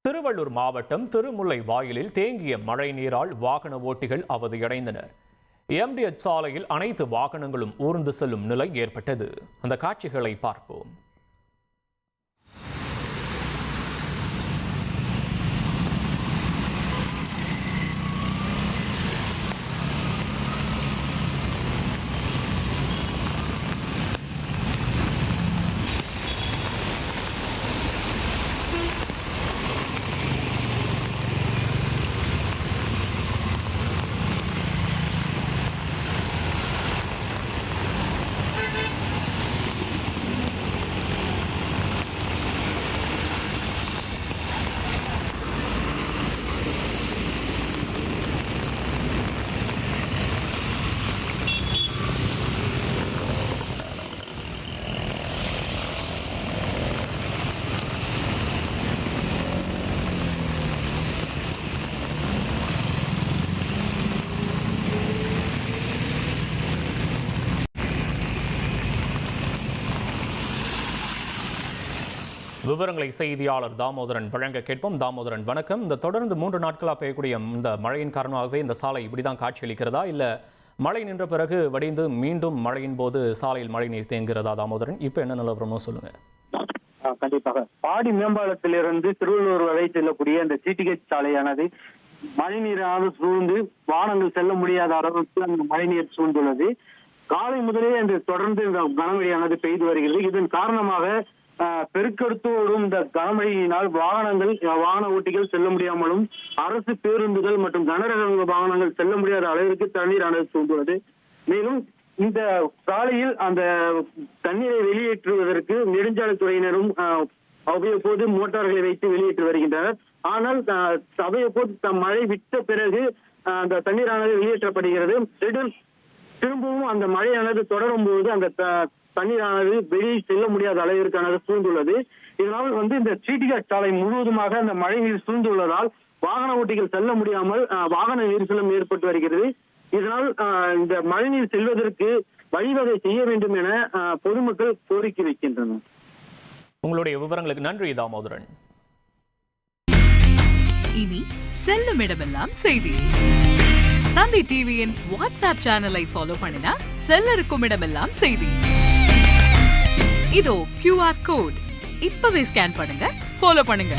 திருவள்ளூர் மாவட்டம் திருமுல்லை வாயிலில் தேங்கிய மழை நீரால் வாகன ஓட்டிகள் அவதியடைந்தனர். MDH சாலையில் அனைத்து வாகனங்களும் ஊர்ந்து செல்லும் நிலை ஏற்பட்டது. அந்த காட்சிகளை பார்ப்போம். விவரங்களை செய்தியாளர் தாமோதரன் வழங்க கேட்போம். தாமோதரன், வணக்கம். இந்த தொடர்ந்து 3 நாட்களாக பெய்யக்கூடிய இந்த மழையின் காரணமாகவே இந்த சாலை இப்படிதான் காட்சியளிக்கிறதா, இல்ல மழை நின்ற பிறகு வடிந்து மீண்டும் மழையின் போது சாலையில் மழை நீர் தேங்குகிறதா? தாமோதரன், இப்ப என்ன நிலவரமோ சொல்லுங்க. கண்டிப்பாக பாடி மேம்பாலத்திலிருந்து திருவள்ளூர் வரை செல்லக்கூடிய இந்த GTH சாலையானது மழை நீரானது சூழ்ந்து வாகனங்கள் செல்ல முடியாத அளவுக்கு அந்த மழை நீர் சூழ்ந்துள்ளது. காலை முதலே அந்த தொடர்ந்து இந்த கனமழையானது பெய்து வருகிறது. இதன் காரணமாக பெருக்கெடுத்து ஓடும் இந்த கனமழையினால் வாகன ஓட்டிகள் செல்ல முடியாமலும் அரசு பேருந்துகள் மற்றும் கனரக வாகனங்கள் செல்ல முடியாத அளவிற்கு தண்ணீரானது சூழ்ந்துள்ளது. மேலும் இந்த சாலையில் அந்த தண்ணீரை வெளியேற்றுவதற்கு நெடுஞ்சாலைத்துறையினரும் அவ்வப்போது மோட்டார்களை வைத்து வெளியேற்றி வருகின்றனர். ஆனால் அவ்வப்போது மழை விட்ட பிறகு அந்த தண்ணீரானது வெளியேற்றப்படுகிறது. திரும்பவும் அந்த மழையானது தொடரும் போது அந்த தண்ணீரானது வெளியே செல்ல முடியாத அளவிற்கானது சூழ்ந்துள்ளது. இதனால் இந்த GTH சாலை முழுவதுமாக அந்த மழை நீர் சூழ்ந்துள்ளதால் வாகன ஓட்டிகள் செல்ல முடியாமல் வாகன நெரிசலும் ஏற்பட்டு வருகிறது. இதனால் இந்த மழை நீர் செல்வதற்கு வழிவகை செய்ய வேண்டும் என பொதுமக்கள் கோரிக்கை வைக்கின்றனர். உங்களுடைய விவரங்களுக்கு நன்றி தாமோதரன். இனி செல்லும் இடமெல்லாம் செய்தி. தந்தி டிவியின் வாட்ஸ்அப் சேனலை ஃபாலோ பண்ணினா செல்ல இருக்கும் இடமெல்லாம் செய்தி. இதோ QR கோட் இப்பவே ஸ்கேன் பண்ணுங்க, ஃபாலோ பண்ணுங்க.